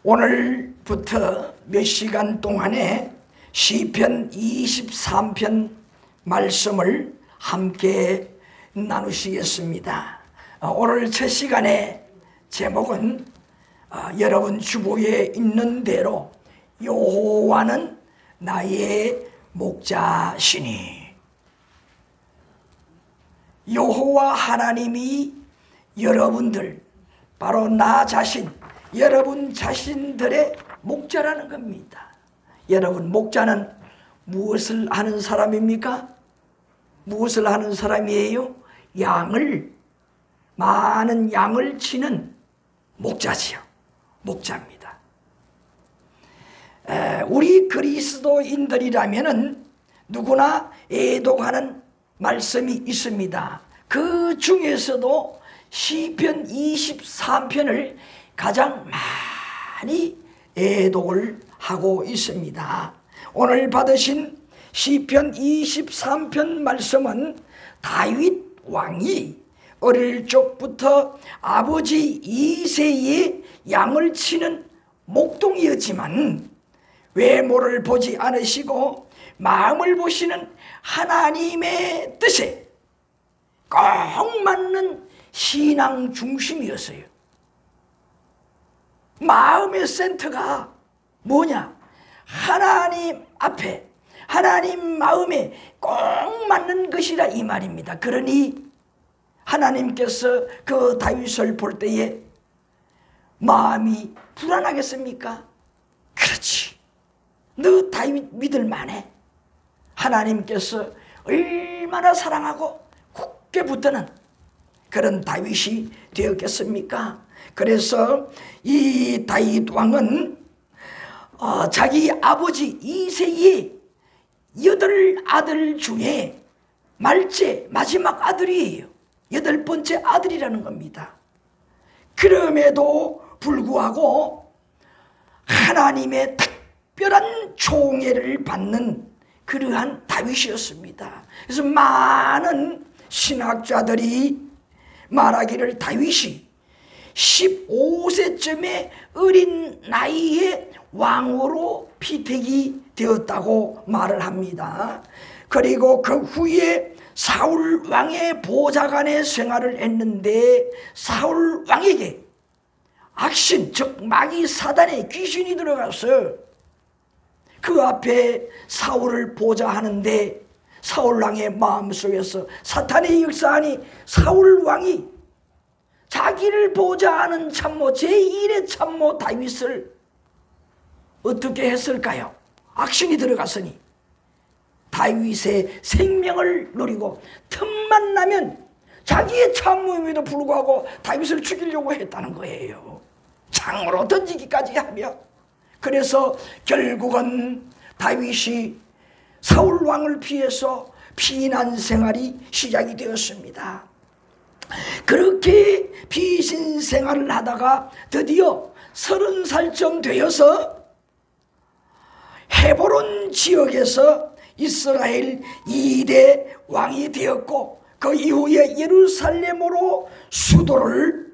오늘부터 몇 시간 동안에 시편 23편 말씀을 함께 나누시겠습니다. 오늘 첫 시간의 제목은 여러분 주보에 있는 대로 여호와는 나의 목자시니, 여호와 하나님이 여러분들, 바로 나 자신, 여러분 자신들의 목자라는 겁니다. 여러분, 목자는 무엇을 하는 사람입니까? 무엇을 하는 사람이에요? 많은 양을 치는 목자지요. 목자입니다. 우리 그리스도인들이라면은 누구나 애독하는 말씀이 있습니다. 그 중에서도 시편 23편을 가장 많이 애독을 하고 있습니다. 오늘 받으신 시편 23편 말씀은 다윗 왕이 어릴 적부터 아버지 이새의 양을 치는 목동이었지만 외모를 보지 않으시고 마음을 보시는 하나님의 뜻에 꼭 맞는 신앙 중심이었어요. 마음의 센터가 뭐냐? 하나님 앞에, 하나님 마음에 꼭 맞는 것이라 이 말입니다. 그러니 하나님께서 그 다윗을 볼 때에 마음이 불안하겠습니까? 그렇지. 너 다윗 믿을 만해. 하나님께서 얼마나 사랑하고 굳게 붙드는 그런 다윗이 되었겠습니까? 그래서 이 다윗 왕은 자기 아버지 이새의 8아들 중에 말째 마지막 아들이에요. 8번째 아들이라는 겁니다. 그럼에도 불구하고 하나님의 특별한 총애를 받는 그러한 다윗이었습니다. 그래서 많은 신학자들이 말하기를 다윗이 15세쯤에 어린 나이에 왕으로 피택이 되었다고 말을 합니다. 그리고 그 후에 사울 왕의 보좌관의 생활을 했는데 사울 왕에게 악신, 즉 마귀 사단의 귀신이 들어가서 그 앞에 사울을 보좌하는데 사울 왕의 마음속에서 사탄이 역사하니 사울 왕이 자기를 보좌하는 참모 제1의 참모 다윗을 어떻게 했을까요? 악신이 들어갔으니 다윗의 생명을 노리고 틈만 나면 자기의 참모임에도 불구하고 다윗을 죽이려고 했다는 거예요. 창으로 던지기까지 하며. 그래서 결국은 다윗이 사울 왕을 피해서 피난 생활이 시작이 되었습니다. 그렇게 피신 생활을 하다가 드디어 30살쯤 되어서 헤브론 지역에서 이스라엘 2대 왕이 되었고 그 이후에 예루살렘으로 수도를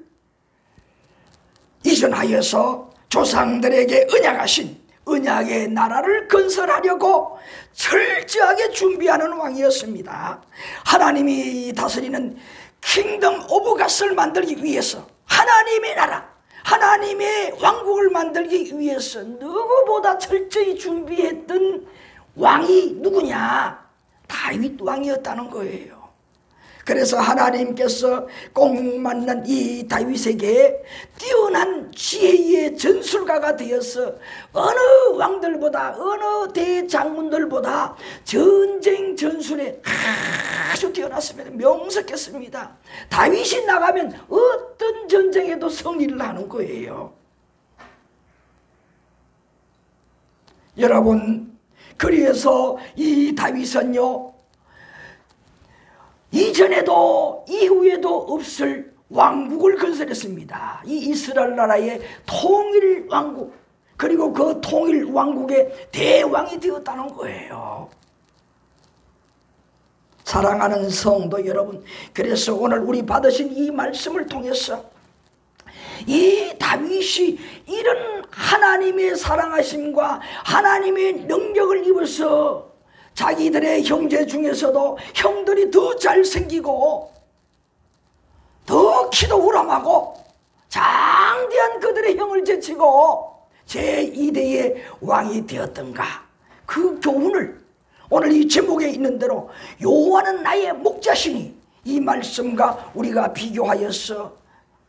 이전하여서 조상들에게 언약하신 언약의 나라를 건설하려고 철저하게 준비하는 왕이었습니다. 하나님이 다스리는 킹덤 오브 갓을 만들기 위해서, 하나님의 나라, 하나님의 왕국을 만들기 위해서 누구보다 철저히 준비했던 왕이 누구냐? 다윗 왕이었다는 거예요. 그래서 하나님께서 꼭 맞는 이 다윗에게 뛰어난 지혜의 전술가가 되어서 어느 왕들보다, 어느 대장군들보다 전쟁 전술에 아주 뛰어났습니다. 명석했습니다. 다윗이 나가면 어떤 전쟁에도 승리를 하는 거예요. 여러분, 그래서 이 다윗은요, 이전에도 이후에도 없을 왕국을 건설했습니다. 이 이스라엘 나라의 통일 왕국, 그리고 그 통일 왕국의 대왕이 되었다는 거예요. 사랑하는 성도 여러분, 그래서 오늘 우리 받으신 이 말씀을 통해서 이 다윗이 이런 하나님의 사랑하심과 하나님의 능력을 입어서 자기들의 형제 중에서도 형들이 더 잘생기고 더 키도 우람하고 장대한 그들의 형을 제치고 제2대의 왕이 되었던가. 그 교훈을 오늘 이 제목에 있는 대로 여호와는 나의 목자시니 이 말씀과 우리가 비교하여서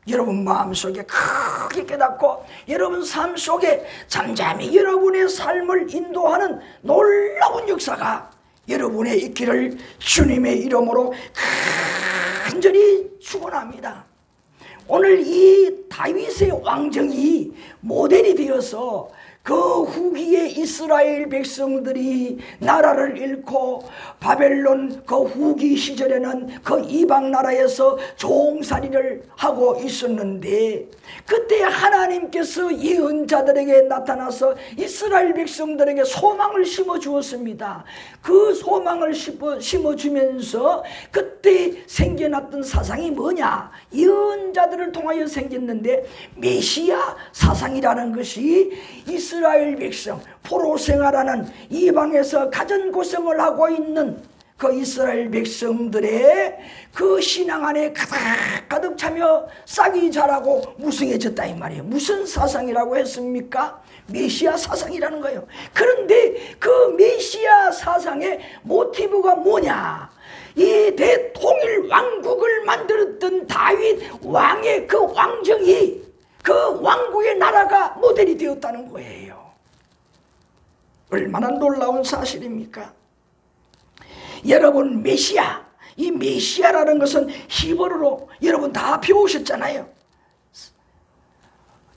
여러분 마음속에 크게 깨닫고 여러분 삶 속에 잠잠히 여러분의 삶을 인도하는 놀라운 역사가 여러분의 있기를 주님의 이름으로 간절히 축원합니다. 오늘 이 다윗의 왕정이 모델이 되어서 그 후기에 이스라엘 백성들이 나라를 잃고 바벨론 그 후기 시절에는 그 이방 나라에서 종살이를 하고 있었는데 그때 하나님께서 예언자들에게 나타나서 이스라엘 백성들에게 소망을 심어 주었습니다. 그 소망을 심어 주면서 그때 생겨났던 사상이 뭐냐? 예언자들을 통하여 생겼는데 메시아 사상이라는 것이 이스라엘 백성 포로 생활하는 이방에서 가전 고생을 하고 있는 그 이스라엘 백성들의 그 신앙 안에 가득 차며 싹이 자라고 무성해졌다 이 말이에요. 무슨 사상이라고 했습니까? 메시아 사상이라는 거예요. 그런데 그 메시아 사상의 모티브가 뭐냐? 이 대통일 왕국을 만들었던 다윗 왕의 그 왕정이 그 왕국의 나라가 모델이 되었다는 거예요. 얼마나 놀라운 사실입니까? 여러분 메시아, 이 메시아라는 것은 히브리어로 여러분 다 배우셨잖아요.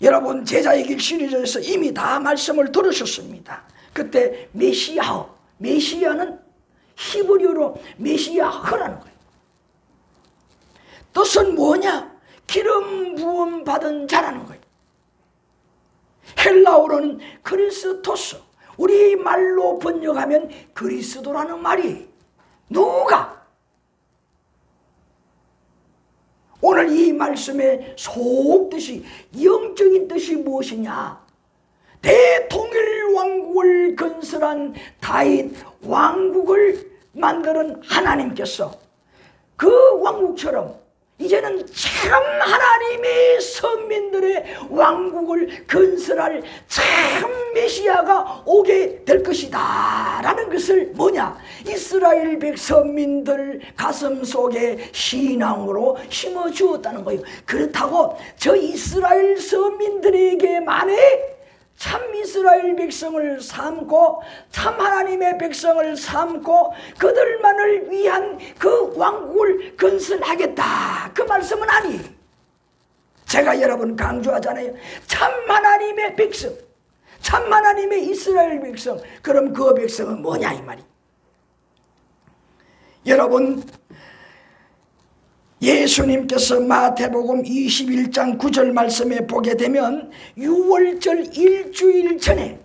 여러분 제자의 길 시리즈에서 이미 다 말씀을 들으셨습니다. 그때 메시아는 히브리어로 메시아흐라는 거예요. 뜻은 뭐냐? 기름 부음 받은 자라는 거예요. 헬라어로는 크리스토스, 우리 말로 번역하면 그리스도라는 말이 누가? 오늘 이 말씀의 속뜻이 영적인 뜻이 무엇이냐? 대통일 왕국을 건설한 다윗 왕국을 만드는 하나님께서 그 왕국처럼 이제는 참 하나님의 선민들의 왕국을 건설할 참 메시아가 오게 될 것이다 라는 것을 뭐냐? 이스라엘 백성민들 가슴 속에 신앙으로 심어주었다는 거예요. 그렇다고 저 이스라엘 서민들에게만의 참 이스라엘 백성을 삼고 참 하나님의 백성을 삼고 그들만을 위한 그 왕국을 건설하겠다 그 말씀은 아니에요. 제가 여러분 강조하잖아요. 참 하나님의 백성, 참 하나님의 이스라엘 백성. 그럼 그 백성은 뭐냐 이 말이. 여러분 예수님께서 마태복음 21장 9절 말씀에 보게 되면 6월절 일주일 전에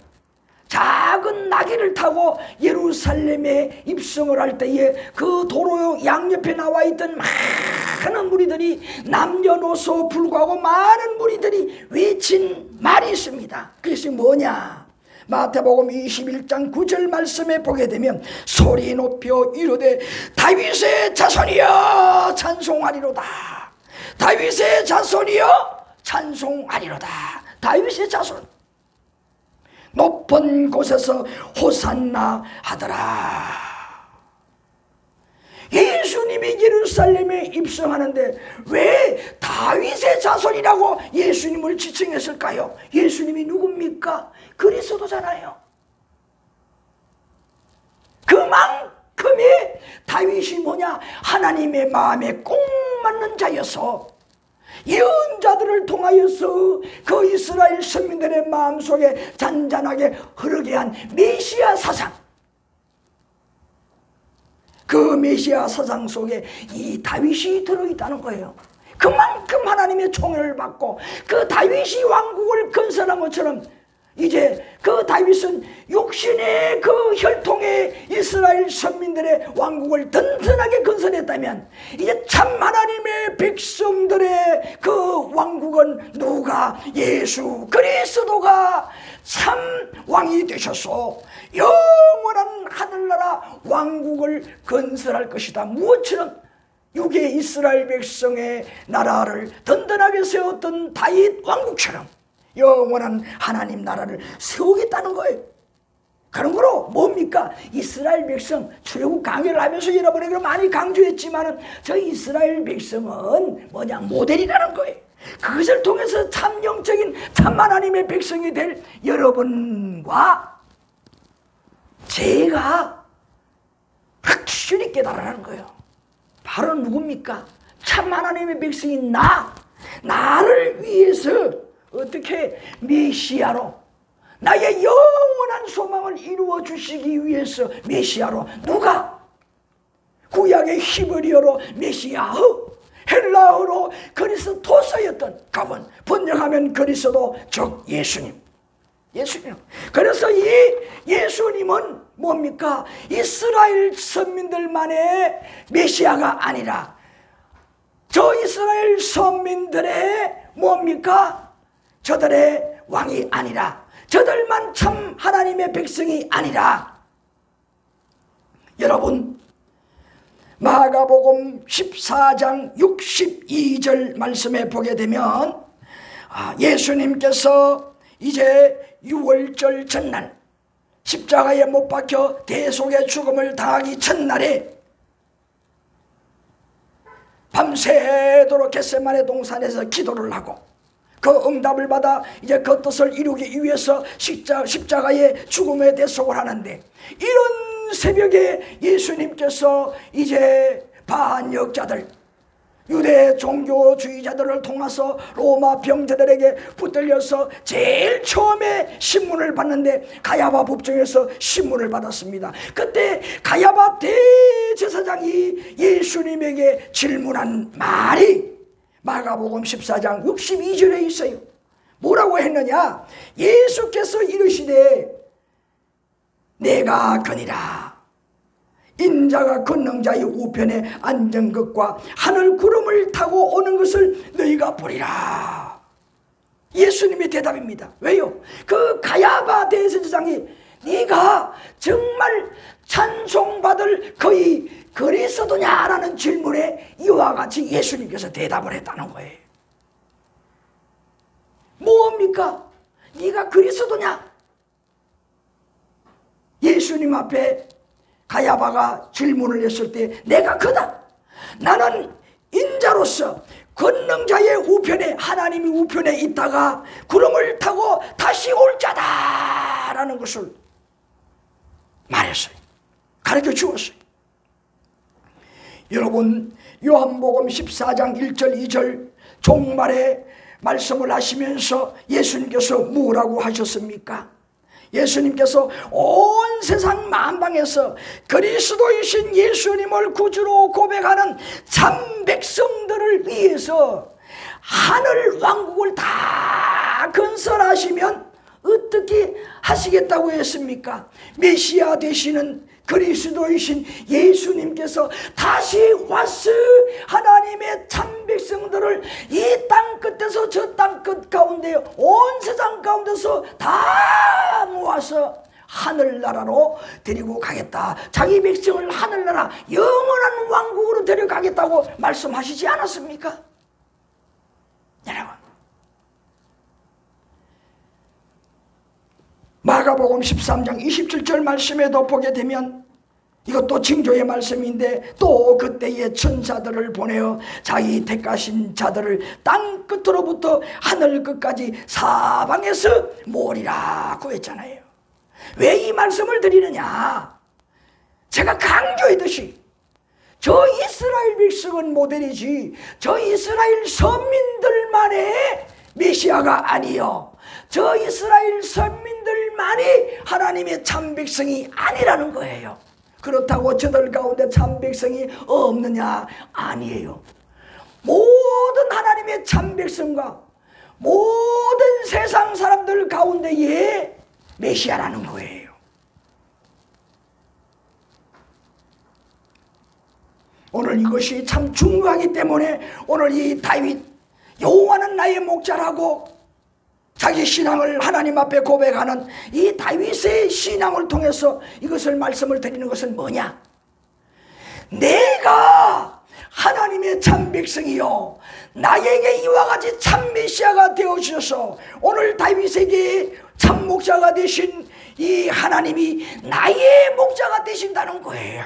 작은 나귀를 타고 예루살렘에 입성을 할 때에 그 도로 양옆에 나와 있던 많은 무리들이 남녀노소 불구하고 많은 무리들이 외친 말이 있습니다. 그것이 뭐냐? 마태복음 21장 9절 말씀에 보게 되면 소리 높여 이르되 다윗의 자손이여 찬송하리로다. 다윗의 자손이여 찬송하리로다. 다윗의 자손 높은 곳에서 호산나 하더라. 예수님이 예루살렘에 입성하는데 왜 다윗의 자손이라고 예수님을 지칭했을까요? 예수님이 누굽니까? 그리스도잖아요. 그만큼이 다윗이 뭐냐? 하나님의 마음에 꼭 맞는 자여서 예언자들을 통하여서 그 이스라엘 선민들의 마음속에 잔잔하게 흐르게 한 메시아 사상, 그 메시아 사상 속에 이 다윗이 들어있다는 거예요. 그만큼 하나님의 총애를 받고 그 다윗이 왕국을 건설한 것처럼 이제 그 다윗은 육신의 그 혈통의 이스라엘 선민들의 왕국을 든든하게 건설했다면 이제 참 하나님의 백성들의 그 왕국은 누가? 예수 그리스도가 참 왕이 되셔서 영원한 하늘나라 왕국을 건설할 것이다. 무엇처럼 육의 이스라엘 백성의 나라를 든든하게 세웠던 다윗 왕국처럼 영원한 하나님 나라를 세우겠다는 거예요. 그런 거로 뭡니까? 이스라엘 백성 출애굽 강해를 하면서 여러분에게 많이 강조했지만 저 이스라엘 백성은 뭐냐? 모델이라는 거예요. 그것을 통해서 참 영적인 참 하나님의 백성이 될 여러분과 제가 확실히 깨달으라는 거예요. 바로 누굽니까? 참 하나님의 백성인 나를 위해서 어떻게 메시아로 나의 영원한 소망을 이루어 주시기 위해서 메시아로 누가? 구약의 히브리어로 메시아흐, 헬라어로 그리스도서였던 그분, 번역하면 그리스도 즉 예수님. 그래서 이 예수님은 뭡니까? 이스라엘 선민들만의 메시아가 아니라 저 이스라엘 선민들의 뭡니까? 저들의 왕이 아니라 저들만 참 하나님의 백성이 아니라 여러분 마가복음 14장 62절 말씀에 보게 되면 예수님께서 이제 유월절 전날 십자가에 못 박혀 대속의 죽음을 당하기 첫날에 밤새도록 겟세마네 동산에서 기도를 하고 그 응답을 받아 이제 그 뜻을 이루기 위해서 십자가의 죽음의 대속을 하는데 이런 새벽에 예수님께서 이제 반역자들 유대 종교주의자들을 통해서 로마 병자들에게 붙들려서 제일 처음에 신문을 받는데 가야바 법정에서 신문을 받았습니다. 그때 가야바 대제사장이 예수님에게 질문한 말이 마가복음 14장 62절에 있어요. 뭐라고 했느냐? 예수께서 이르시되 내가 거니라. 인자가 권능자의 우편에 앉은 것과 하늘 구름을 타고 오는 것을 너희가 보리라. 예수님의 대답입니다. 왜요? 그 가야바 대제사장이 네가 정말 찬송받을 거의 그리스도냐라는 질문에 이와 같이 예수님께서 대답을 했다는 거예요. 뭡니까? 네가 그리스도냐? 예수님 앞에 가야바가 질문을 했을 때 내가 그다. 나는 인자로서 권능자의 우편에 하나님이 우편에 있다가 구름을 타고 다시 올 자다라는 것을 말했어요. 가르쳐 주었어요. 여러분 요한복음 14장 1절 2절 종말에 말씀을 하시면서 예수님께서 뭐라고 하셨습니까? 예수님께서 온 세상 만방에서 그리스도이신 예수님을 구주로 고백하는 참 백성들을 위해서 하늘 왕국을 다 건설하시면 어떻게 하시겠다고 했습니까? 메시아 되시는 그리스도이신 예수님께서 다시 와서 하나님의 참 백성들을 이 땅 끝에서 저 땅 끝 가운데 온 세상 가운데서 다 모아서 하늘나라로 데리고 가겠다. 자기 백성을 하늘나라 영원한 왕국으로 데려가겠다고 말씀하시지 않았습니까? 여러분 마가복음 13장 27절 말씀에도 보게 되면 이것도 징조의 말씀인데 또 그때의 천사들을 보내어 자기 택하신 자들을 땅 끝으로부터 하늘 끝까지 사방에서 모으리라고 했잖아요. 왜 이 말씀을 드리느냐? 제가 강조했듯이 저 이스라엘 백성은 모델이지 저 이스라엘 선민들만의 메시아가 아니요 저 이스라엘 선민들만이 하나님의 참 백성이 아니라는 거예요. 그렇다고 저들 가운데 참 백성이 없느냐? 아니에요. 모든 하나님의 참 백성과 모든 세상 사람들 가운데에 메시아라는 거예요. 오늘 이것이 참 중요하기 때문에 오늘 이 다윗 여호와는 나의 목자라고 자기 신앙을 하나님 앞에 고백하는 이 다윗의 신앙을 통해서 이것을 말씀을 드리는 것은 뭐냐? 내가 하나님의 참 백성이요 나에게 이와 같이 참 메시아가 되어주셔서 오늘 다윗에게 참 목자가 되신 이 하나님이 나의 목자가 되신다는 거예요.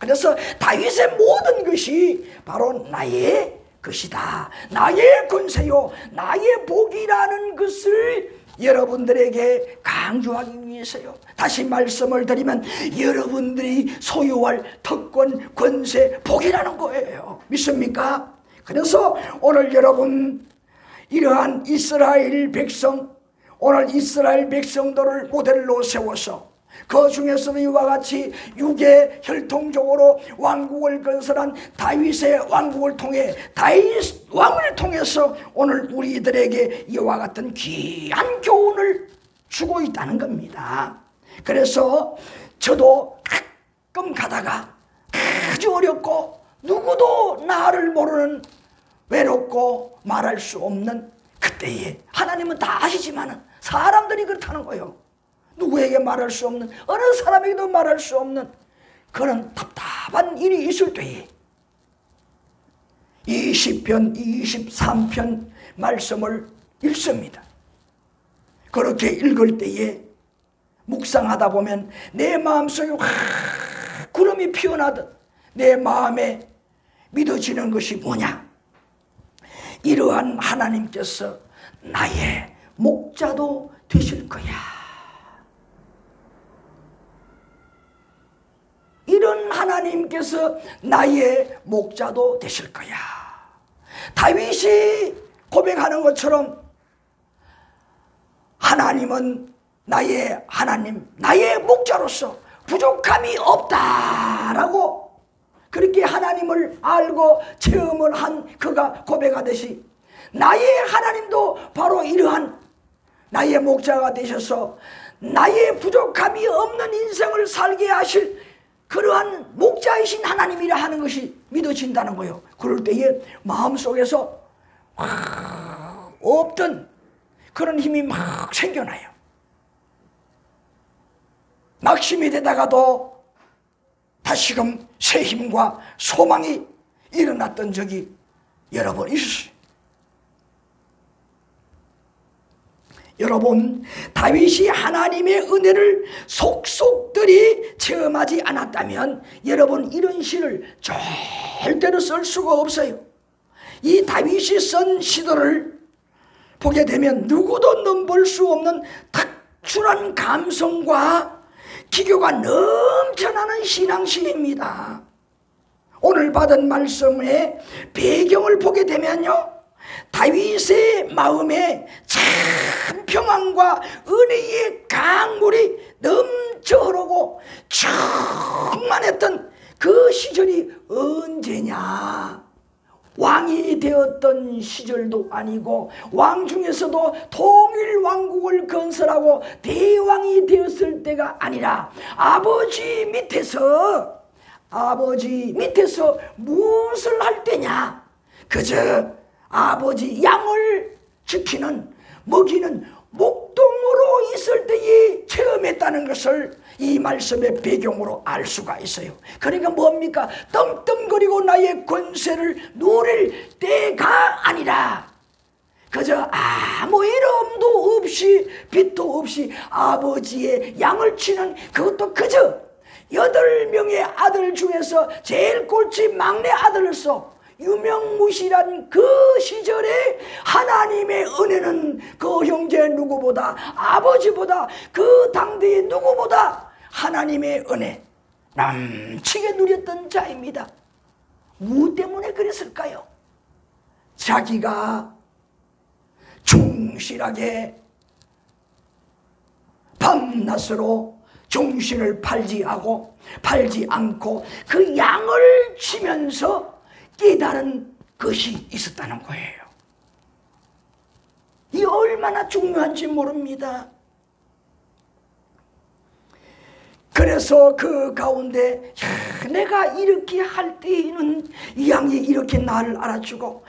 그래서 다윗의 모든 것이 바로 나의 것이다, 나의 권세요 나의 복이라는 것을 여러분들에게 강조하기 위해서요. 다시 말씀을 드리면 여러분들이 소유할 특권, 권세, 복이라는 거예요. 믿습니까? 그래서 오늘 여러분 이러한 이스라엘 백성, 오늘 이스라엘 백성들을 모델로 세워서 그 중에서도 이와 같이 육의 혈통적으로 왕국을 건설한 다윗의 왕국을 통해 다윗 왕을 통해서 오늘 우리들에게 이와 같은 귀한 교훈을 주고 있다는 겁니다. 그래서 저도 가끔 가다가 아주 어렵고 누구도 나를 모르는 외롭고 말할 수 없는 그때에 하나님은 다 아시지만 사람들이 그렇다는 거예요. 누구에게 말할 수 없는, 어느 사람에게도 말할 수 없는 그런 답답한 일이 있을 때에 20편, 23편 말씀을 읽습니다. 그렇게 읽을 때에 묵상하다 보면 내 마음속에 구름이 피어나듯 내 마음에 믿어지는 것이 뭐냐? 이러한 하나님께서 나의 목자도 되실 거야. 이런 하나님께서 나의 목자도 되실 거야. 다윗이 고백하는 것처럼 하나님은 나의 하나님, 나의 목자로서 부족함이 없다라고 그렇게 하나님을 알고 체험을 한 그가 고백하듯이 나의 하나님도 바로 이러한 나의 목자가 되셔서 나의 부족함이 없는 인생을 살게 하실 그러한 목자이신 하나님이라 하는 것이 믿어진다는 거예요. 그럴 때에 마음속에서 없던 그런 힘이 막 생겨나요. 낙심이 되다가도 다시금 새 힘과 소망이 일어났던 적이 여러 번 있었어요. 여러분, 다윗이 하나님의 은혜를 속속들이 체험하지 않았다면 여러분 이런 시를 절대로 쓸 수가 없어요. 이 다윗이 쓴 시들을 보게 되면 누구도 넘볼 수 없는 특출한 감성과 기교가 넘쳐나는 신앙시입니다. 오늘 받은 말씀의 배경을 보게 되면요, 다윗의 마음에 참 평안과 은혜의 강물이 넘쳐 흐르고 충만했던 그 시절이 언제냐? 왕이 되었던 시절도 아니고 왕 중에서도 통일 왕국을 건설하고 대왕이 되었을 때가 아니라 아버지 밑에서 무엇을 할 때냐? 그저 아버지 양을 지키는 먹이는 목동으로 있을 때에 체험했다는 것을 이 말씀의 배경으로 알 수가 있어요. 그러니까 뭡니까? 떵떵거리고 나의 권세를 누릴 때가 아니라 그저 아무 이름도 없이 빛도 없이 아버지의 양을 치는 그것도 그저 8명의 아들 중에서 제일 꼴찌 막내 아들로서 유명무실한 그 시절에 하나님의 은혜는 그 형제 누구보다 아버지보다 그 당대의 누구보다 하나님의 은혜 넘치게 누렸던 자입니다. 무엇 때문에 그랬을까요? 자기가 충실하게 밤낮으로 정신을 팔지 않고 그 양을 치면서 깨달은 것이 있었다는 거예요. 이 얼마나 중요한지 모릅니다. 그래서 그 가운데 내가 이렇게 할 때에는 이 양이 이렇게 나를 알아주고,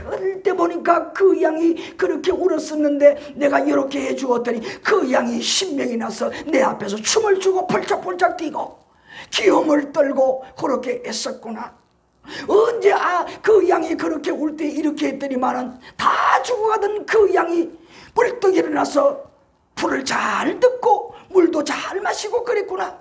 어릴 때 보니까 그 양이 그렇게 울었었는데 내가 이렇게 해주었더니 그 양이 신명이 나서 내 앞에서 춤을 추고 펄짝펄짝 뛰고 기염을 떨고 그렇게 했었구나. 언제 그 양이 그렇게 울 때 이렇게 했더니만은 다 죽어가던 그 양이 벌떡 일어나서 불을 잘 듣고 물도 잘 마시고 그랬구나.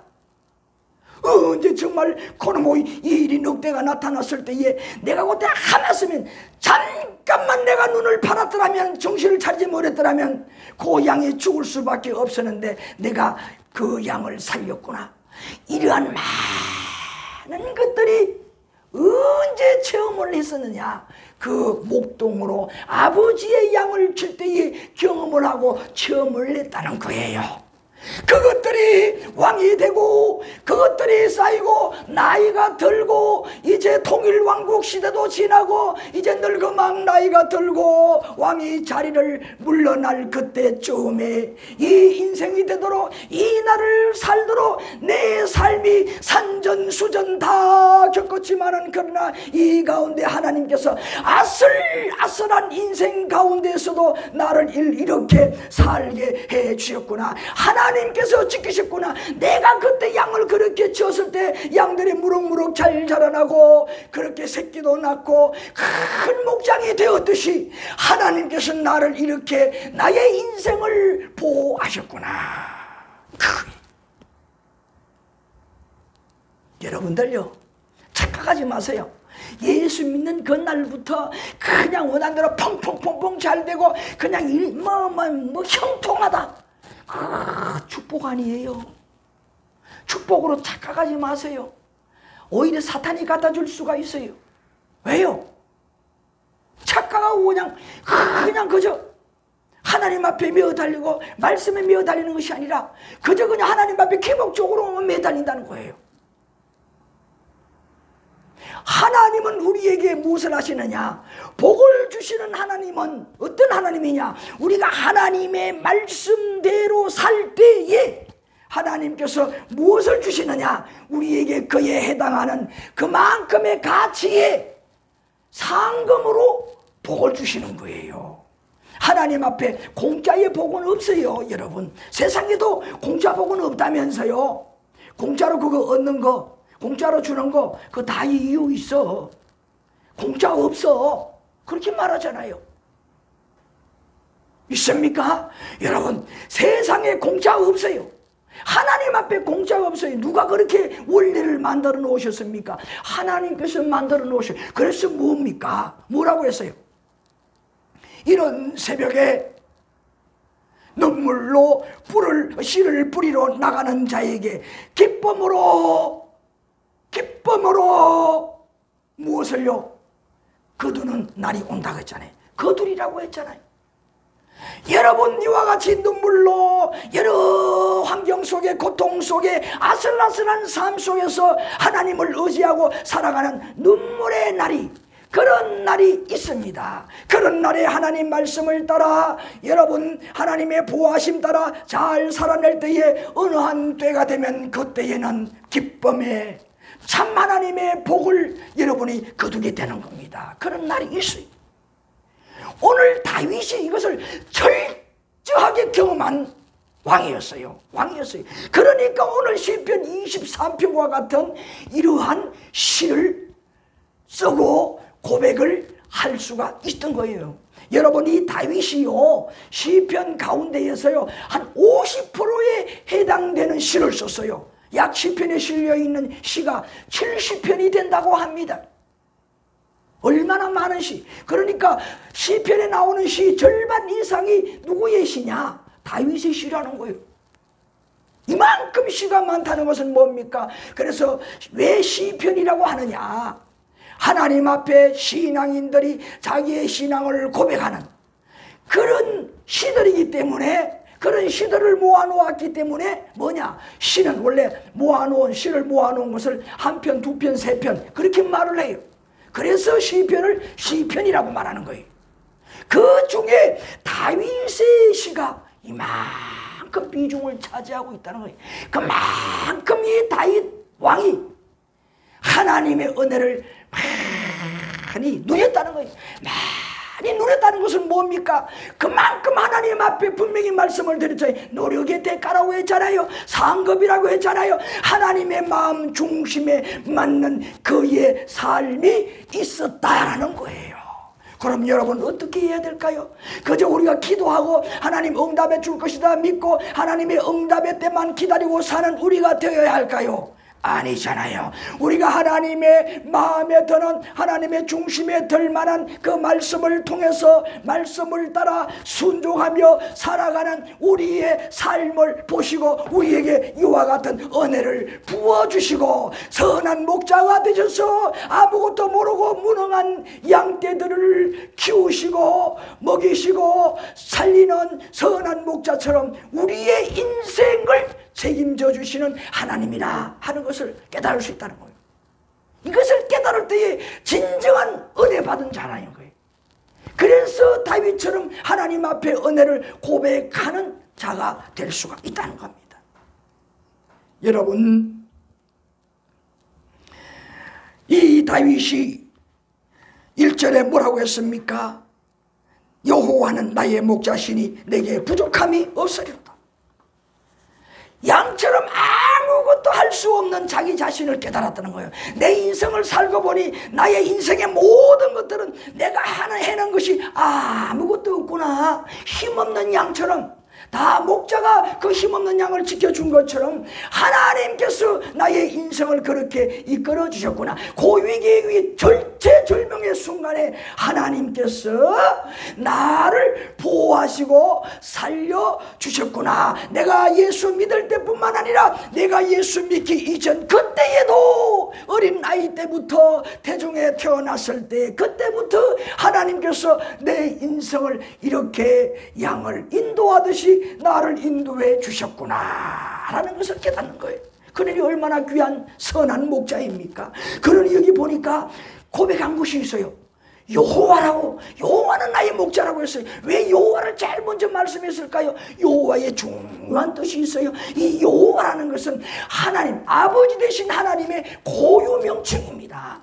언제 정말 그놈의 이 일이 늑대가 나타났을 때에 내가 그때 하나쓰면 잠깐만 내가 눈을 팔았더라면, 정신을 차리지 못했더라면 그 양이 죽을 수밖에 없었는데 내가 그 양을 살렸구나. 이러한 많은 것들이 언제 체험을 했었느냐. 그 목동으로 아버지의 양을 칠 때에 경험을 하고 체험을 했다는 거예요. 그것들이 왕이 되고 그것들이 쌓이고 나이가 들고 이제 통일왕국 시대도 지나고 이제 늙어막 나이가 들고 왕이 자리를 물러날 그때쯤에 이 인생이 되도록 이 날을 살도록 내 삶이 산전수전 다 겪었지만은 그러나 이 가운데 하나님께서 아슬아슬한 인생 가운데서도 나를 이렇게 살게 해 주셨구나. 하나님께서 지키셨구나. 내가 그때 양을 그렇게 지었을 때 양들이 무럭무럭 잘 자라나고 그렇게 새끼도 낳고 큰 목장이 되었듯이 하나님께서 나를 이렇게 나의 인생을 보호하셨구나. 여러분들요, 착각하지 마세요. 예수 믿는 그날부터 그냥 원하는 대로 펑펑펑펑 잘 되고 그냥 형통하다. 축복 아니에요. 축복으로 착각하지 마세요. 오히려 사탄이 갖다 줄 수가 있어요. 왜요? 착각하고 그냥 그저 하나님 앞에 매어달리고 말씀에 매어달리는 것이 아니라 그저 그냥 하나님 앞에 기복적으로만 매달린다는 거예요. 하나님은 우리에게 무엇을 하시느냐? 복을 주시는 하나님은 어떤 하나님이냐? 우리가 하나님의 말씀대로 살 때에 하나님께서 무엇을 주시느냐? 우리에게 그에 해당하는 그만큼의 가치의 상금으로 복을 주시는 거예요. 하나님 앞에 공짜의 복은 없어요. 여러분, 세상에도 공짜 복은 없다면서요. 공짜로 그거 얻는 거, 공짜로 주는 거, 그거 다 이유 있어. 공짜 없어. 그렇게 말하잖아요. 있습니까? 여러분, 세상에 공짜 없어요. 하나님 앞에 공짜가 없어요. 누가 그렇게 원리를 만들어 놓으셨습니까? 하나님께서 만들어 놓으셨어요. 그래서 뭡니까? 뭐라고 했어요? 이런 새벽에 눈물로 씨를 뿌리러 나가는 자에게 기쁨으로 무엇을요? 거두는 날이 온다고 했잖아요. 거두리라고 했잖아요. 여러분, 이와 같이 눈물로 여러 환경 속에, 고통 속에, 아슬아슬한 삶 속에서 하나님을 의지하고 살아가는 눈물의 날이, 그런 날이 있습니다. 그런 날에 하나님 말씀을 따라 여러분 하나님의 보호하심 따라 잘 살아낼 때에 어느 한 때가 되면 그때에는 기쁨에 참 하나님의 복을 여러분이 거두게 되는 겁니다. 그런 날이 있어요. 오늘 다윗이 이것을 철저하게 경험한 왕이었어요. 그러니까 오늘 시편 23편과 같은 이러한 시를 쓰고 고백을 할 수가 있던 거예요. 여러분, 이 다윗이요, 시편 가운데에서요 한 50%에 해당되는 시를 썼어요. 약 시편에 실려있는 시가 70편이 된다고 합니다. 얼마나 많은 시. 그러니까 시편에 나오는 시 절반 이상이 누구의 시냐? 다윗의 시라는 거예요. 이만큼 시가 많다는 것은 뭡니까? 그래서 왜 시편이라고 하느냐? 하나님 앞에 신앙인들이 자기의 신앙을 고백하는 그런 시들이기 때문에, 그런 시들을 모아놓았기 때문에 뭐냐? 시는 원래 시를 모아놓은 것을 한 편, 두 편, 세 편 그렇게 말을 해요. 그래서 시편을 시편이라고 말하는 거예요. 그 중에 다윗의 시가 이만큼 비중을 차지하고 있다는 거예요. 그만큼 이 다윗 왕이 하나님의 은혜를 많이 누렸다는 거예요. 많이 누렸다는 것은 뭡니까? 그만큼 하나님 앞에 분명히 말씀을 드렸잖아요. 노력의 대가라고 했잖아요. 상급이라고 했잖아요. 하나님의 마음 중심에 맞는 그의 삶이 있었다라는 거예요. 그럼 여러분 어떻게 해야 될까요? 그저 우리가 기도하고 하나님 응답해 줄 것이다 믿고 하나님의 응답의 때만 기다리고 사는 우리가 되어야 할까요? 아니잖아요. 우리가 하나님의 마음에 드는 하나님의 중심에 들 만한 그 말씀을 통해서 말씀을 따라 순종하며 살아가는 우리의 삶을 보시고 우리에게 이와 같은 은혜를 부어주시고 선한 목자가 되셔서 아무것도 모르고 무능한 양떼들을 키우시고 먹이시고 살리는 선한 목자처럼 우리의 인생을 책임져 주시는 하나님이라 하는 것을 깨달을 수 있다는 거예요. 이것을 깨달을 때에 진정한 은혜 받은 자라는 거예요. 그래서 다윗처럼 하나님 앞에 은혜를 고백하는 자가 될 수가 있다는 겁니다. 여러분, 이 다윗이 1절에 뭐라고 했습니까? 여호와는 나의 목자시니 내게 부족함이 없으리로다. 양처럼 아무것도 할 수 없는 자기 자신을 깨달았다는 거예요. 내 인생을 살고 보니 나의 인생의 모든 것들은 내가 해낸 것이 아무것도 없구나. 힘없는 양처럼 다 목자가 그 힘없는 양을 지켜준 것처럼 하나님께서 나의 인생을 그렇게 이끌어 주셨구나. 고위기의 절체절명의 순간에 하나님께서 나를 보호하시고 살려주셨구나. 내가 예수 믿을 때뿐만 아니라 내가 예수 믿기 이전 그때에도 어린 나이 때부터 태중에 태어났을 때 그때부터 하나님께서 내 인생을 이렇게 양을 인도하듯이 나를 인도해 주셨구나 라는 것을 깨닫는 거예요. 그러니 얼마나 귀한 선한 목자입니까? 그러니 여기 보니까 고백한 것이 있어요. 여호와라고, 여호와는 나의 목자라고 했어요. 왜 여호와를 제일 먼저 말씀했을까요? 여호와의 중요한 뜻이 있어요. 이 여호와라는 것은 하나님, 아버지 되신 하나님의 고유 명칭입니다.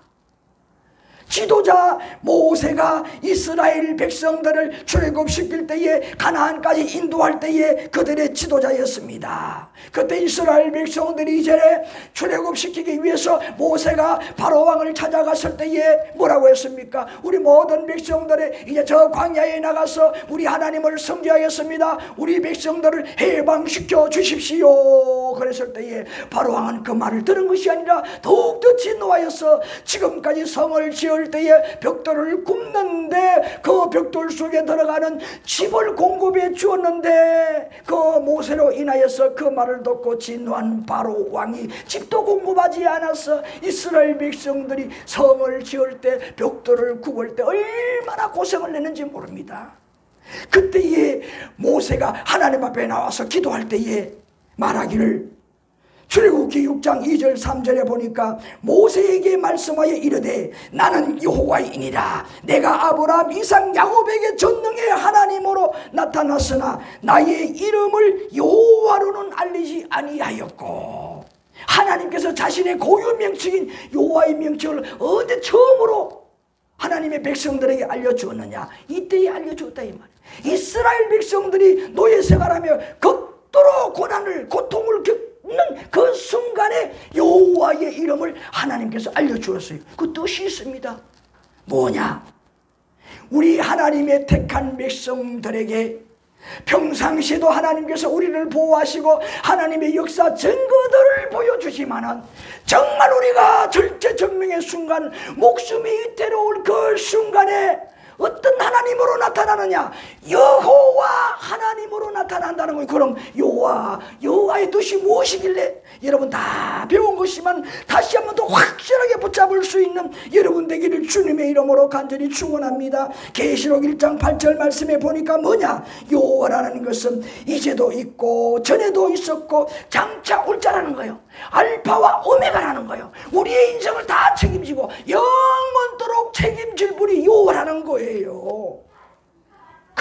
지도자 모세가 이스라엘 백성들을 출애굽시킬 때에 가나안까지 인도할 때에 그들의 지도자였습니다. 그때 이스라엘 백성들이 이제 출애굽시키기 위해서 모세가 바로 왕을 찾아갔을 때에 뭐라고 했습니까? 우리 모든 백성들이 이제 저 광야에 나가서 우리 하나님을 섬겨야겠습니다. 우리 백성들을 해방시켜 주십시오. 그랬을 때에 바로 왕은 그 말을 들은 것이 아니라 더욱더 진노하여서 지금까지 성을 지을 때에 벽돌을 굽는데 그 벽돌 속에 들어가는 집을 공급해 주었는데 그 모세로 인하여서 그 말을 듣고 진노한 바로 왕이 집도 공급하지 않아서 이스라엘 백성들이 성을 지을 때 벽돌을 굽을 때 얼마나 고생을 했는지 모릅니다. 그때에 모세가 하나님 앞에 나와서 기도할 때에 말하기를 출애굽기 6장 2절 3절에 보니까 모세에게 말씀하여 이르되 나는 여호와이니라. 내가 아브라함 이삭 야곱에게 전능의 하나님으로 나타났으나 나의 이름을 여호와로는 알리지 아니하였고, 하나님께서 자신의 고유 명칭인 여호와의 명칭을 언제 처음으로 하나님의 백성들에게 알려주었느냐? 이때에 알려주었다 이 말이에요. 이스라엘 백성들이 노예 생활하며 극도로 고난을 고통을 겪는 그 순간에 여호와의 이름을 하나님께서 알려주었어요. 그 뜻이 있습니다. 뭐냐? 우리 하나님의 택한 백성들에게 평상시에도 하나님께서 우리를 보호하시고 하나님의 역사 증거들을 보여주지만은 정말 우리가 절체절명의 순간 목숨이 위태로울 그 순간에 어떤 하나님으로 나타나느냐? 여호와 하나님으로 나타난다는 거예요. 그럼 여호와의 뜻이 무엇이길래? 여러분 다 배운 것이지만 다시 한 번 더 확실하게 붙잡을 수 있는 여러분 되기를 주님의 이름으로 간절히 축원합니다. 계시록 1장 8절 말씀에 보니까 뭐냐? 여호와라는 것은 이제도 있고 전에도 있었고 장차 올 자라는 거예요. 알파와 오메가라는 거예요. 우리의 인생을 다 책임지고 영원토록 책임질 분이 여호와라는 거예요.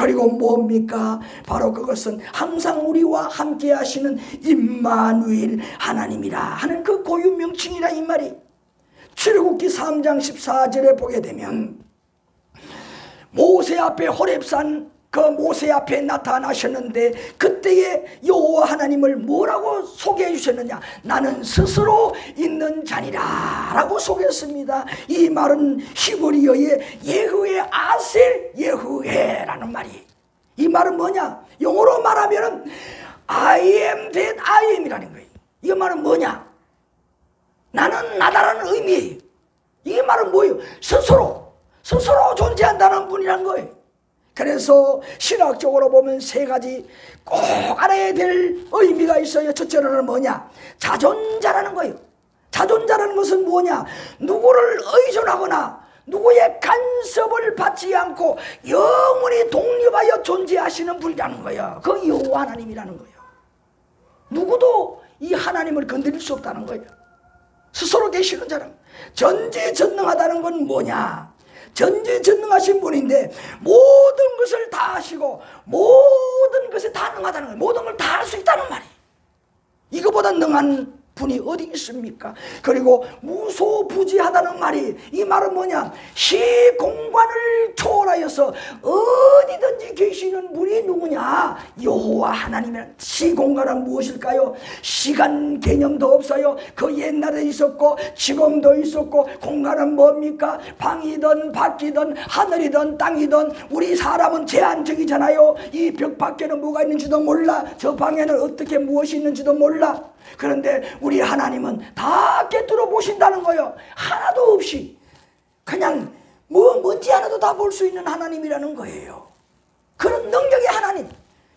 그리고 뭡니까? 바로 그것은 항상 우리와 함께 하시는 임마누엘 하나님이라 하는 그 고유 명칭이라 이 말이. 출애굽기 3장 14절에 보게 되면 모세 앞에 호렙산 그 모세 앞에 나타나셨는데 그때에 여호와 하나님을 뭐라고 소개해 주셨느냐? 나는 스스로 있는 자니라 라고 소개했습니다. 이 말은 히브리어의 예후에 아셀 예후에라는 말이. 이 말은 뭐냐? 영어로 말하면 I am that I am이라는 거예요. 이 말은 뭐냐? 나는 나다라는 의미예요. 이 말은 뭐예요? 스스로 존재한다는 분이라는 거예요. 그래서 신학적으로 보면 세 가지 꼭 알아야 될 의미가 있어요. 첫째로는 뭐냐? 자존자라는 거예요. 자존자라는 것은 뭐냐? 누구를 의존하거나 누구의 간섭을 받지 않고 영원히 독립하여 존재하시는 분이라는 거예요. 그 여호와 하나님이라는 거예요. 누구도 이 하나님을 건드릴 수 없다는 거예요. 스스로 계시는 자는. 전지전능하다는 건 뭐냐? 전지전능하신 분인데 모든 것을 다 하시고 모든 것에 다 능하다는 거예요. 모든 걸 다 할 수 있다는 말이. 이거보다 능한 분이 어디 있습니까? 그리고 무소부지하다는 말이, 이 말은 뭐냐? 시공간을 초월하여서 어디든지 계시는 분이 누구냐? 여호와 하나님이란. 시공간은 무엇일까요? 시간 개념도 없어요. 그 옛날에 있었고 지금도 있었고. 공간은 뭡니까? 방이든 밖이든 하늘이든 땅이든. 우리 사람은 제한적이잖아요. 이 벽 밖에는 뭐가 있는지도 몰라. 저 방에는 어떻게 무엇이 있는지도 몰라. 그런데 우리 하나님은 다 꿰뚫어 보신다는 거예요. 하나도 없이 그냥 뭔지 하나도 다 볼 수 있는 하나님이라는 거예요. 그런 능력의 하나님,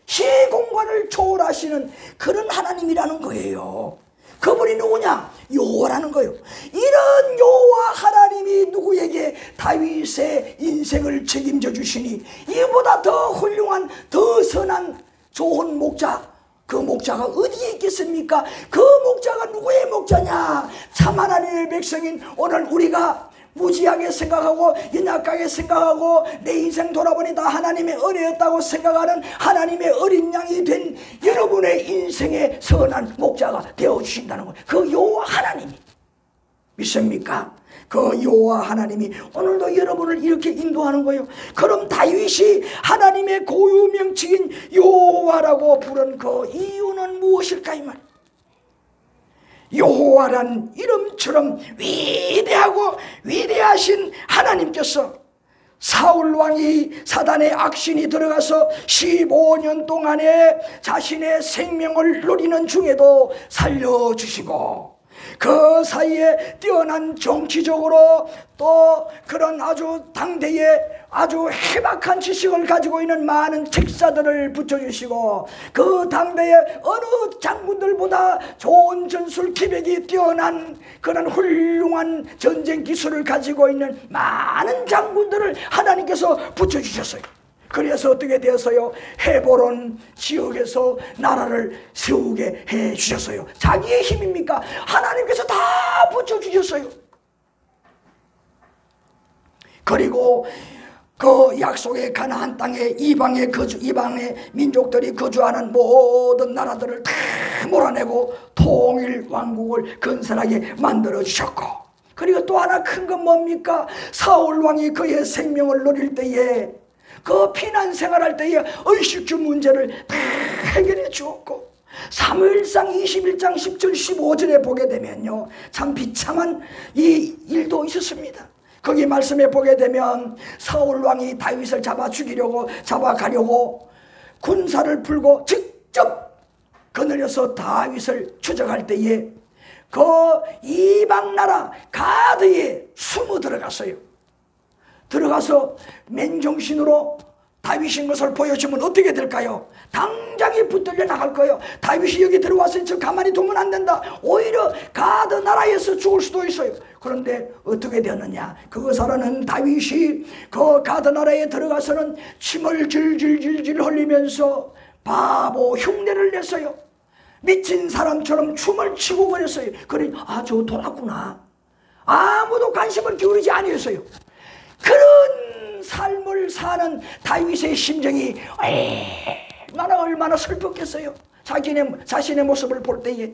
시공간을 초월하시는 그런 하나님이라는 거예요. 그분이 누구냐? 여호와라는 거예요. 이런 여호와 하나님이 누구에게 다윗의 인생을 책임져 주시니 이보다 더 훌륭한, 더 선한 좋은 목자, 그 목자가 어디에 있겠습니까? 그 목자가 누구의 목자냐? 참 하나님의 백성인 오늘 우리가 무지하게 생각하고 연약하게 생각하고 내 인생 돌아보니 다 하나님의 은혜였다고 생각하는 하나님의 어린 양이 된 여러분의 인생의 선한 목자가 되어주신다는 거예요. 그 여호와 하나님이. 믿습니까? 그 여호와 하나님이 오늘도 여러분을 이렇게 인도하는 거예요. 그럼 다윗이 하나님의 고유 명칭인 여호와라고 부른 그 이유는 무엇일까? 이 말. 여호와란 이름처럼 위대하고 위대하신 하나님께서 사울 왕이 사단의 악신이 들어가서 15년 동안에 자신의 생명을 누리는 중에도 살려주시고, 그 사이에 뛰어난 정치적으로 또 그런 아주 당대에 아주 해박한 지식을 가지고 있는 많은 책사들을 붙여주시고, 그 당대에 어느 장군들보다 좋은 전술 기백이 뛰어난 그런 훌륭한 전쟁 기술을 가지고 있는 많은 장군들을 하나님께서 붙여주셨어요. 그래서 어떻게 되었어요? 헤브론 지역에서 나라를 세우게 해주셨어요. 자기의 힘입니까? 하나님께서 다 붙여주셨어요. 그리고 그 약속의 가나안 땅에 이방의 민족들이 거주하는 모든 나라들을 다 몰아내고 통일 왕국을 건설하게 만들어 주셨고, 그리고 또 하나 큰 건 뭡니까? 사울 왕이 그의 생명을 누릴 때에 그 피난 생활할 때에 의식주 문제를 다 해결해 주었고, 사무엘상 21장 10절 15절에 보게 되면요, 참 비참한 이 일도 있었습니다. 거기 말씀에 보게 되면 사울 왕이 다윗을 잡아가려고 군사를 풀고 직접 거느려서 다윗을 추적할 때에 그 이방 나라 가드에 숨어 들어갔어요. 들어가서 맨정신으로 다윗인 것을 보여주면 어떻게 될까요? 당장에 붙들려 나갈 거예요. 다윗이 여기 들어와서 저 가만히 두면 안 된다. 오히려 가드 나라에서 죽을 수도 있어요. 그런데 어떻게 되었느냐? 그것으로는 다윗이 그 가드 나라에 들어가서는 침을 질질질질 흘리면서 바보 흉내를 냈어요. 미친 사람처럼 춤을 추고 그랬어요. 그러니 저 돌았구나. 아무도 관심을 기울이지 아니었어요. 그런 삶을 사는 다윗의 심정이 얼마나 슬펐겠어요. 자신의 모습을 볼 때에.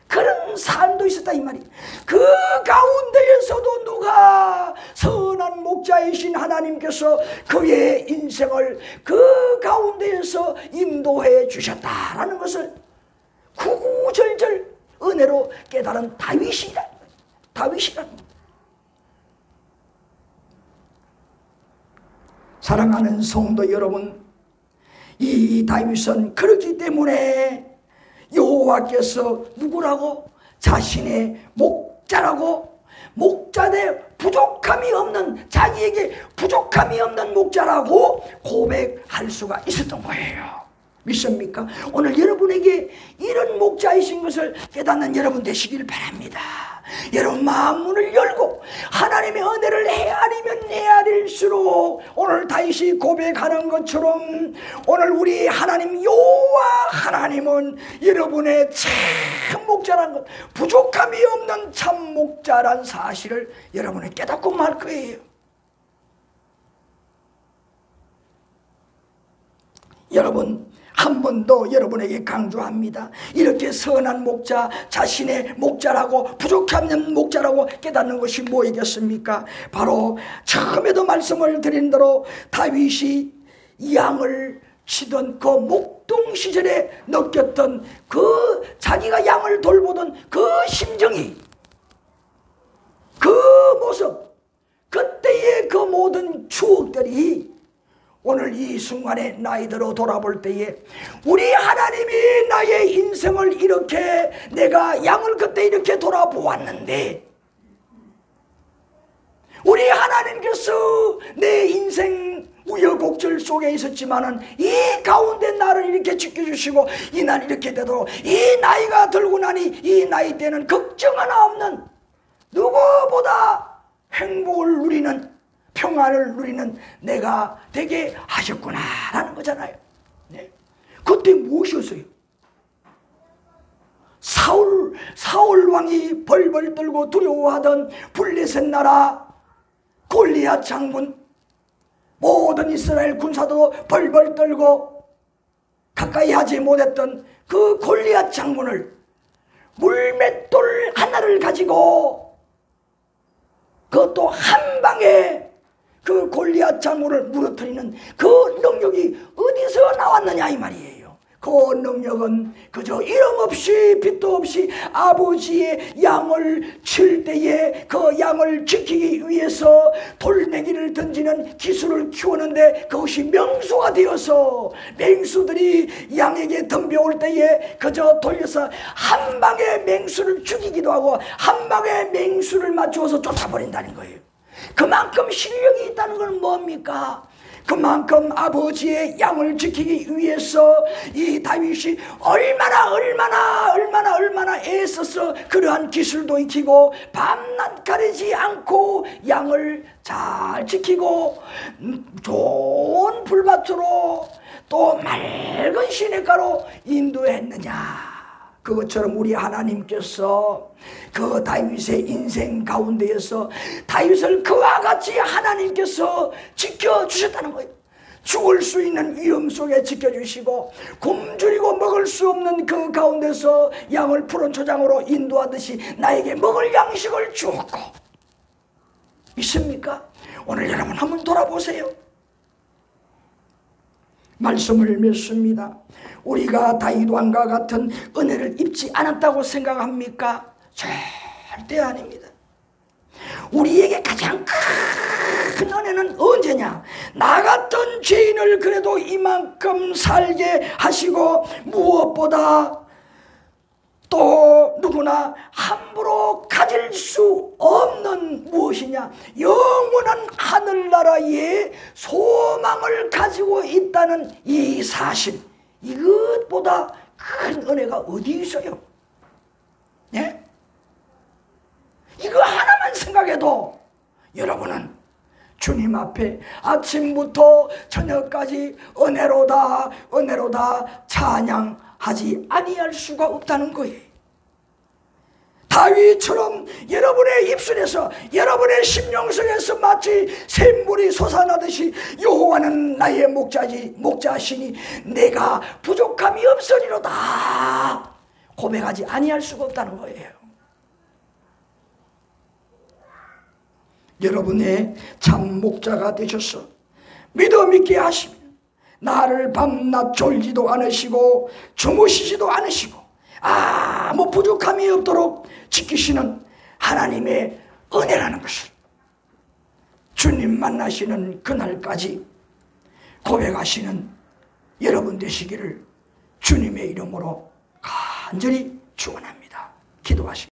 그런 삶도 있었다 이 말이에요. 그 가운데에서도 누가 선한 목자이신 하나님께서 그의 인생을 그 가운데에서 인도해 주셨다라는 것을 구구절절 은혜로 깨달은 다윗이라는 거예요. 사랑하는 성도 여러분, 이 다윗은 그렇기 때문에 여호와께서 누구라고? 자신의 목자라고, 목자대 부족함이 없는, 자기에게 부족함이 없는 목자라고 고백할 수가 있었던 거예요. 믿습니까? 오늘 여러분에게 이런 목자이신 것을 깨닫는 여러분 되시길 바랍니다. 여러분 마음 문을 열고 하나님의 은혜를 헤아리면 헤아릴수록 오늘 다윗이 고백하는 것처럼 오늘 우리 하나님 여호와 하나님은 여러분의 참 목자라는 것, 부족함이 없는 참 목자란 사실을 여러분이 깨닫고 말 거예요. 여러분, 한 번 더 여러분에게 강조합니다. 이렇게 선한 목자, 자신의 목자라고, 부족함이 없는 목자라고 깨닫는 것이 뭐이겠습니까? 바로 처음에도 말씀을 드린 대로 다윗이 양을 치던 그 목동 시절에 느꼈던 그 자기가 양을 돌보던 그 심정이, 그 모습, 그때의 그 모든 추억들이 오늘 이 순간에 나이대로 돌아볼 때에 우리 하나님이 나의 인생을 이렇게, 내가 양을 그때 이렇게 돌아보았는데 우리 하나님께서 내 인생 우여곡절 속에 있었지만은 이 가운데 나를 이렇게 지켜주시고 이 날 이렇게 되도록, 이 나이가 들고 나니 이 나이 때는 걱정 하나 없는, 누구보다 행복을 누리는, 평안을 누리는 내가 되게 하셨구나라는 거잖아요. 네. 그때 무엇이었어요? 사울 왕이 벌벌 떨고 두려워하던 블레셋 나라 골리앗 장군, 모든 이스라엘 군사도 벌벌 떨고 가까이 하지 못했던 그 골리앗 장군을, 물맷돌 하나를 가지고 그것도 한 방에 그 골리앗 장군을 무너뜨리는 그 능력이 어디서 나왔느냐 이 말이에요. 그 능력은 그저 이름 없이 빛도 없이 아버지의 양을 칠 때에 그 양을 지키기 위해서 돌멩이를 던지는 기술을 키우는데 그것이 명수가 되어서 맹수들이 양에게 덤벼올 때에 그저 돌려서 한 방에 맹수를 죽이기도 하고 한 방에 맹수를 맞추어서 쫓아버린다는 거예요. 그만큼 실력이 있다는 건 뭡니까? 그만큼 아버지의 양을 지키기 위해서 이 다윗이 얼마나 애써서 그러한 기술도 익히고 밤낮 가리지 않고 양을 잘 지키고 좋은 불밭으로 또 맑은 시냇가로 인도했느냐. 그것처럼 우리 하나님께서 그 다윗의 인생 가운데에서 다윗을 그와 같이 하나님께서 지켜주셨다는 거예요. 죽을 수 있는 위험 속에 지켜주시고 굶주리고 먹을 수 없는 그 가운데서 양을 푸른 초장으로 인도하듯이 나에게 먹을 양식을 주었고. 믿습니까? 오늘 여러분 한번 돌아보세요. 말씀을 맺습니다. 우리가 다윗 왕과 같은 은혜를 입지 않았다고 생각합니까? 절대 아닙니다. 우리에게 가장 큰 은혜는 언제냐? 나 같은 죄인을 그래도 이만큼 살게 하시고 무엇보다 또 누구나 함부로 가질 수 없는 무엇이냐? 영원한 하늘나라의 소망을 가지고 있다는 이 사실, 이것보다 큰 은혜가 어디 있어요? 네? 이거 하나만 생각해도 여러분은 주님 앞에 아침부터 저녁까지 은혜로다 은혜로다 찬양하지 아니할 수가 없다는 거예요. 다윗처럼 여러분의 입술에서, 여러분의 심령속에서 마치 샘물이 솟아나듯이 여호와는 나의 목자지, 목자시니 내가 부족함이 없으리로다 고백하지 아니할 수가 없다는 거예요. 여러분의 참 목자가 되셔서 믿음 있게 하시며 나를 밤낮 졸지도 않으시고 주무시지도 않으시고 아무 부족함이 없도록 지키시는 하나님의 은혜라는 것을 주님 만나시는 그날까지 고백하시는 여러분 되시기를 주님의 이름으로 간절히 축원합니다. 기도하시겠습니다.